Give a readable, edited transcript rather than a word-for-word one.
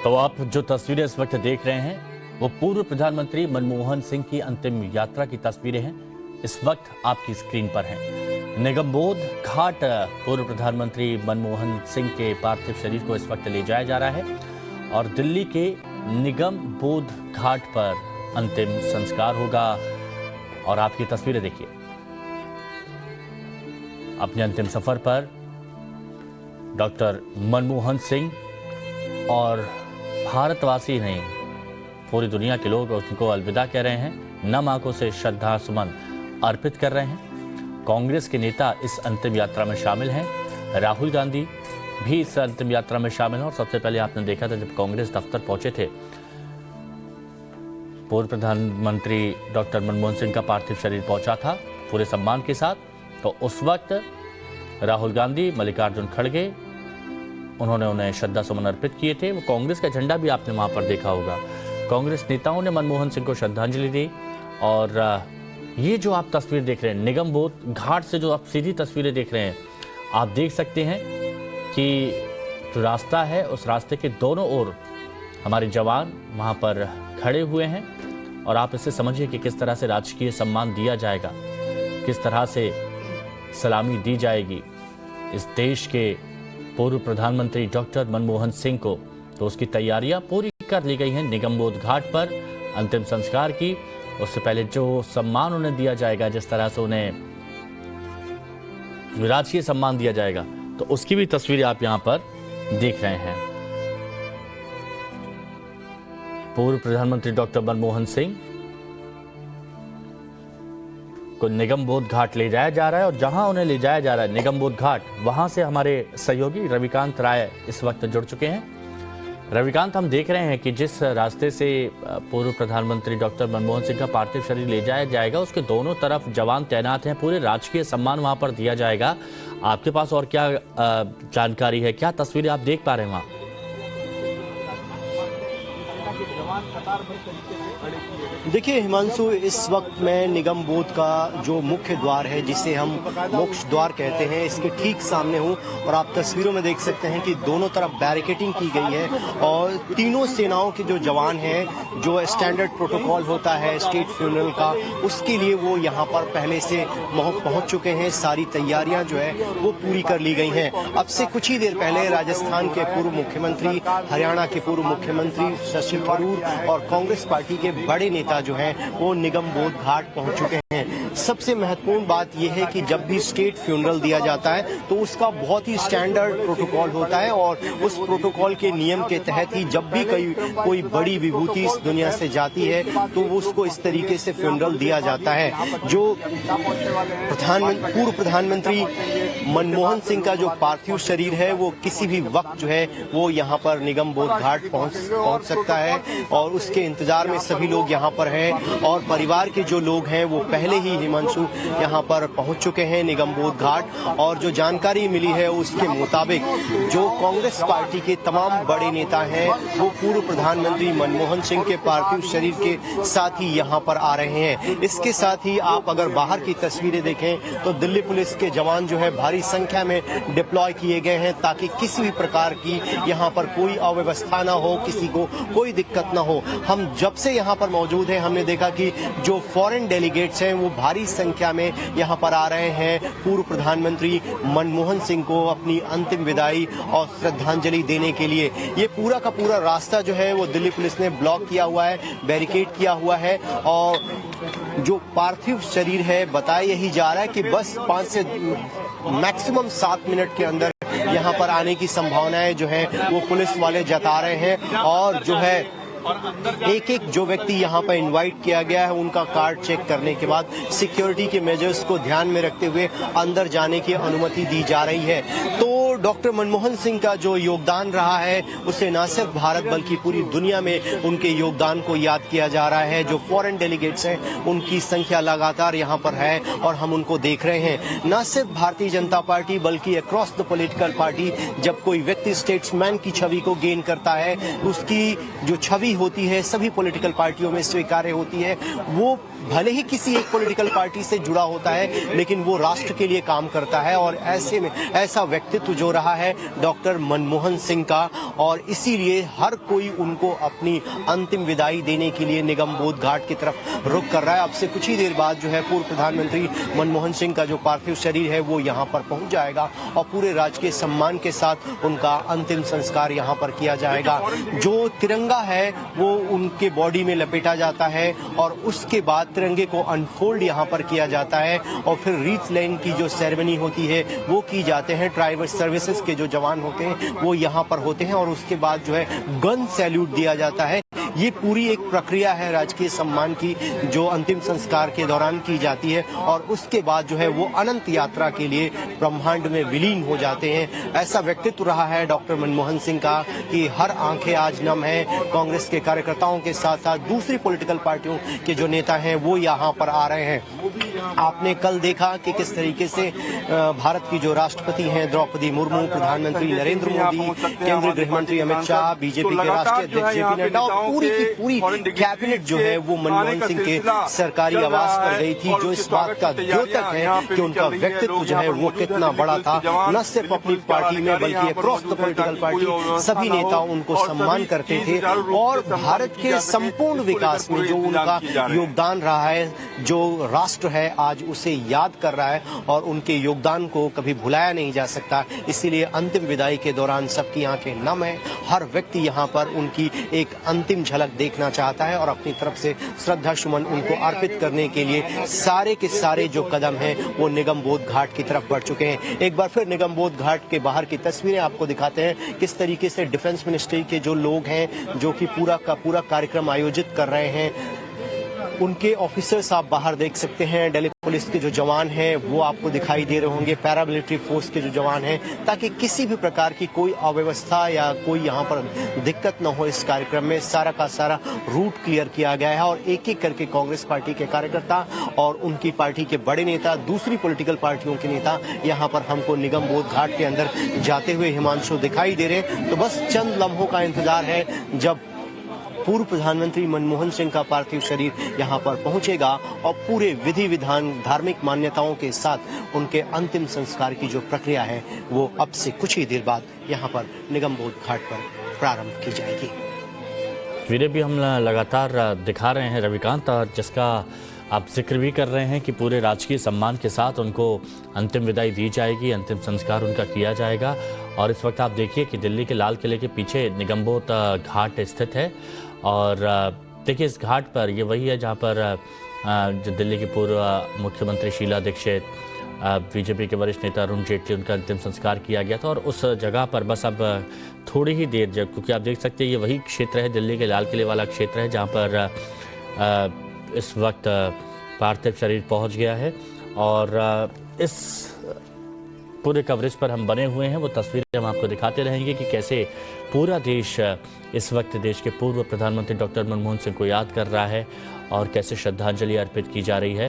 तो आप जो तस्वीरें इस वक्त देख रहे हैं वो पूर्व प्रधानमंत्री मनमोहन सिंह की अंतिम यात्रा की तस्वीरें हैं। इस वक्त आपकी स्क्रीन पर हैं। निगमबोध घाट पूर्व प्रधानमंत्री मनमोहन सिंह के पार्थिव शरीर को इस वक्त ले जाया जा रहा है और दिल्ली के निगमबोध घाट पर अंतिम संस्कार होगा। और आपकी तस्वीरें देखिए, अपने अंतिम सफर पर डॉक्टर मनमोहन सिंह और भारतवासी नहीं, पूरी दुनिया के लोग उनको अलविदा कह रहे हैं, नम आंखों से श्रद्धा सुमन अर्पित कर रहे हैं। कांग्रेस के नेता इस अंतिम यात्रा में शामिल हैं। राहुल गांधी भी इस अंतिम यात्रा में शामिल हैं। और सबसे पहले आपने देखा था जब कांग्रेस दफ्तर पहुंचे थे, पूर्व प्रधानमंत्री डॉक्टर मनमोहन सिंह का पार्थिव शरीर पहुंचा था पूरे सम्मान के साथ, तो उस वक्त राहुल गांधी, मल्लिकार्जुन खड़गे, उन्होंने उन्हें श्रद्धा सुमन अर्पित किए थे। वो कांग्रेस का झंडा भी आपने वहां पर देखा होगा। कांग्रेस नेताओं ने मनमोहन सिंह को श्रद्धांजलि दी। और ये जो आप तस्वीर देख रहे हैं, निगमबोध घाट से जो आप सीधी तस्वीरें देख रहे हैं, आप देख सकते हैं कि जो रास्ता है उस रास्ते के दोनों ओर हमारे जवान वहां पर खड़े हुए हैं। और आप इससे समझिए कि किस तरह से राजकीय सम्मान दिया जाएगा, किस तरह से सलामी दी जाएगी इस देश के पूर्व प्रधानमंत्री डॉक्टर मनमोहन सिंह को। तो उसकी तैयारियां पूरी कर ली गई हैं। निगमबोध घाट पर अंतिम संस्कार की, उससे पहले जो सम्मान उन्हें दिया जाएगा, जिस तरह से उन्हें राजकीय सम्मान दिया जाएगा, तो उसकी भी तस्वीरें आप यहां पर देख रहे हैं। पूर्व प्रधानमंत्री डॉक्टर मनमोहन सिंह को निगमबोध घाट ले जाया जा रहा है। और जहां उन्हें ले जाया जा रहा है निगमबोध घाट, वहां से हमारे सहयोगी रविकांत राय इस वक्त जुड़ चुके हैं। रविकांत, हम देख रहे हैं कि जिस रास्ते से पूर्व प्रधानमंत्री डॉक्टर मनमोहन सिंह का पार्थिव शरीर ले जाया जाएगा, उसके दोनों तरफ जवान तैनात हैं, पूरे राजकीय सम्मान वहां पर दिया जाएगा। आपके पास और क्या जानकारी है, क्या तस्वीरें आप देख पा रहे हैं वहां? देखिए हिमांशु, इस वक्त मैं निगमबोध का जो मुख्य द्वार है, जिसे हम मोक्ष द्वार कहते हैं, इसके ठीक सामने हूँ। और आप तस्वीरों में देख सकते हैं कि दोनों तरफ बैरिकेडिंग की गई है और तीनों सेनाओं के जो जवान हैं, जो स्टैंडर्ड प्रोटोकॉल होता है स्टेट फ्यूनरल का, उसके लिए वो यहाँ पर पहले से पहुँच चुके हैं। सारी तैयारियाँ जो है वो पूरी कर ली गई हैं। अब से कुछ ही देर पहले राजस्थान के पूर्व मुख्यमंत्री, हरियाणा के पूर्व मुख्यमंत्री शशि थरूर और कांग्रेस पार्टी के बड़े नेता जो हैं वो निगमबोध घाट पहुंच चुके हैं। सबसे महत्वपूर्ण बात यह है कि जब भी स्टेट फ्यूनरल दिया जाता है तो उसका बहुत ही स्टैंडर्ड प्रोटोकॉल होता है और उस प्रोटोकॉल के नियम के तहत ही जब भी कोई बड़ी विभूति इस दुनिया से जाती है तो उसको इस तरीके से फ्यूनरल दिया जाता है। जो पूर्व प्रधानमंत्री मनमोहन सिंह का जो पार्थिव शरीर है वो किसी भी वक्त जो है वो यहाँ पर निगमबोध घाट पहुंच सकता है और उसके इंतजार में सभी लोग यहाँ पर हैं। और परिवार के जो लोग हैं वो पहले ही हिमांशु यहाँ पर पहुंच चुके हैं निगमबोध घाट। और जो जानकारी मिली है उसके मुताबिक जो कांग्रेस पार्टी के तमाम बड़े नेता हैं वो पूर्व प्रधानमंत्री मनमोहन सिंह के पार्थिव शरीर के साथ ही यहाँ पर आ रहे हैं। इसके साथ ही आप अगर बाहर की तस्वीरें देखें तो दिल्ली पुलिस के जवान जो है भारी संख्या में डिप्लॉय किए गए हैं ताकि किसी भी प्रकार की यहाँ पर कोई अव्यवस्था ना हो, किसी को कोई दिक्कत ना हो। हम जब से यहाँ पर मौजूद हैं हमने देखा कि जो फॉरेन डेलीगेट्स हैं वो भारी संख्या में यहाँ पर आ रहे हैं पूर्व प्रधानमंत्री मनमोहन सिंह को अपनी अंतिम विदाई और श्रद्धांजलि देने के लिए। ये पूरा का पूरा रास्ता जो है वो दिल्ली पुलिस ने ब्लॉक किया हुआ है, बैरिकेड किया हुआ है। और जो पार्थिव शरीर है बताया यही जा रहा है कि बस 5 से मैक्सिमम 7 मिनट के अंदर यहाँ पर आने की संभावनाएं जो है वो पुलिस वाले जता रहे हैं। और जो है एक एक जो व्यक्ति यहाँ पर इनवाइट किया गया है उनका कार्ड चेक करने के बाद सिक्योरिटी के मेजर्स को ध्यान में रखते हुए अंदर जाने की अनुमति दी जा रही है। तो डॉक्टर मनमोहन सिंह का जो योगदान रहा है उसे न सिर्फ भारत बल्कि पूरी दुनिया में उनके योगदान को याद किया जा रहा है। जो फॉरेन डेलीगेट्स हैं उनकी संख्या लगातार यहाँ पर है और हम उनको देख रहे हैं। न सिर्फ भारतीय जनता पार्टी बल्कि अक्रॉस द पॉलिटिकल पार्टी जब कोई व्यक्ति स्टेट्समैन की छवि को गेन करता है, उसकी जो छवि होती है सभी पॉलिटिकल पार्टियों में स्वीकार्य होती है। वो भले ही किसी एक पॉलिटिकल पार्टी से जुड़ा होता है लेकिन वो राष्ट्र के लिए काम करता है। और ऐसे में ऐसा व्यक्तित्व जो रहा है डॉक्टर मनमोहन सिंह का, और इसीलिए हर कोई उनको अपनी अंतिम विदाई देने के लिए निगम बोध घाट की तरफ रुख कर रहा है। अब से कुछ ही देर बाद जो है पूर्व प्रधानमंत्री मनमोहन सिंह का जो पार्थिव शरीर है वो यहाँ पर पहुंच जाएगा और पूरे राजकीय सम्मान के साथ उनका अंतिम संस्कार यहाँ पर किया जाएगा। जो तिरंगा है वो उनके बॉडी में लपेटा जाता है और उसके बाद तिरंगे को अनफोल्ड यहाँ पर किया जाता है और फिर रीथ लेइंग की जो सेरेमनी होती है वो की जाते हैं। ट्राइबल सर्विसेज के जो जवान होते हैं वो यहाँ पर होते हैं और उसके बाद जो है गन सैल्यूट दिया जाता है। ये पूरी एक प्रक्रिया है राजकीय सम्मान की जो अंतिम संस्कार के दौरान की जाती है और उसके बाद जो है वो अनंत यात्रा के लिए ब्रह्मांड में विलीन हो जाते हैं। ऐसा व्यक्तित्व रहा है डॉक्टर मनमोहन सिंह का कि हर आंखें आज नम है। कांग्रेस के कार्यकर्ताओं के साथ साथ दूसरी पॉलिटिकल पार्टियों के जो नेता हैं वो यहाँ पर आ रहे हैं। आपने कल देखा कि किस तरीके से भारत की जो राष्ट्रपति हैं द्रौपदी मुर्मू, प्रधानमंत्री नरेंद्र मोदी, केंद्रीय गृह मंत्री अमित शाह, बीजेपी के राष्ट्रीय अध्यक्ष जेपी नड्डा और पूरी की पूरी कैबिनेट जो है वो मनमोहन सिंह के सरकारी आवास पर गई थी, जो इस बात का द्योतक है कि उनका व्यक्तित्व जो है वो कितना बड़ा था। न सिर्फ अपनी पार्टी में बल्कि अक्रॉस द पॉलिटिकल पार्टी सभी नेता उनको सम्मान करते थे और भारत के संपूर्ण विकास में जो उनका योगदान रहा है, जो राष्ट्र है आज उसे याद कर रहा है और उनके योगदान को कभी भुलाया नहीं जा सकता। इसीलिए अंतिम विदाई के दौरान सबकी आंखें नम है। हर व्यक्ति यहाँ पर उनकी एक अंतिम झलक देखना चाहता है और अपनी तरफ से श्रद्धा सुमन उनको अर्पित करने के लिए सारे के सारे जो कदम हैं वो निगम बोध घाट की तरफ बढ़ चुके हैं। एक बार फिर निगम बोध घाट के बाहर की तस्वीरें आपको दिखाते हैं किस तरीके से डिफेंस मिनिस्ट्री के जो लोग हैं जो कि पूरा का पूरा कार्यक्रम आयोजित कर रहे हैं, उनके ऑफिसर्स आप बाहर देख सकते हैं। दिल्ली पुलिस के जो जवान हैं वो आपको दिखाई दे रहे होंगे, पैरामिलिट्री फोर्स के जो जवान हैं, ताकि किसी भी प्रकार की कोई अव्यवस्था या कोई यहाँ पर दिक्कत न हो। इस कार्यक्रम में सारा का सारा रूट क्लियर किया गया है और एक एक करके कांग्रेस पार्टी के कार्यकर्ता और उनकी पार्टी के बड़े नेता, दूसरी पॉलिटिकल पार्टियों के नेता यहाँ पर हमको निगम बोध घाट के अंदर जाते हुए हिमांशु दिखाई दे रहे हैं। तो बस चंद लम्हों का इंतजार है जब पूर्व प्रधानमंत्री मनमोहन सिंह का पार्थिव शरीर यहाँ पर पहुंचेगा और पूरे विधि विधान धार्मिक मान्यताओं के साथ उनके अंतिम संस्कार की जो प्रक्रिया है वो अब से कुछ ही देर बाद यहाँ पर निगम बोध घाट पर प्रारंभ की जाएगी। वीडियो भी हम लगातार दिखा रहे हैं रविकांत, और जिसका आप जिक्र भी कर रहे हैं कि पूरे राजकीय सम्मान के साथ उनको अंतिम विदाई दी जाएगी, अंतिम संस्कार उनका किया जाएगा। और इस वक्त आप देखिए कि दिल्ली के लाल किले के पीछे निगमबोध घाट स्थित है और देखिए इस घाट पर ये वही है जहाँ पर जो दिल्ली की पूर्व मुख्यमंत्री शीला दीक्षित, बीजेपी के वरिष्ठ नेता अरुण जेटली, उनका अंतिम संस्कार किया गया था। और उस जगह पर बस अब थोड़ी ही देर, क्योंकि आप देख सकते हैं ये वही क्षेत्र है, दिल्ली के लाल किले वाला क्षेत्र है जहाँ पर इस वक्त पार्थिव शरीर पहुंच गया है। और इस पूरे कवरेज पर हम बने हुए हैं, वो तस्वीरें हम आपको दिखाते रहेंगे कि कैसे पूरा देश इस वक्त देश के पूर्व प्रधानमंत्री डॉक्टर मनमोहन सिंह को याद कर रहा है और कैसे श्रद्धांजलि अर्पित की जा रही है।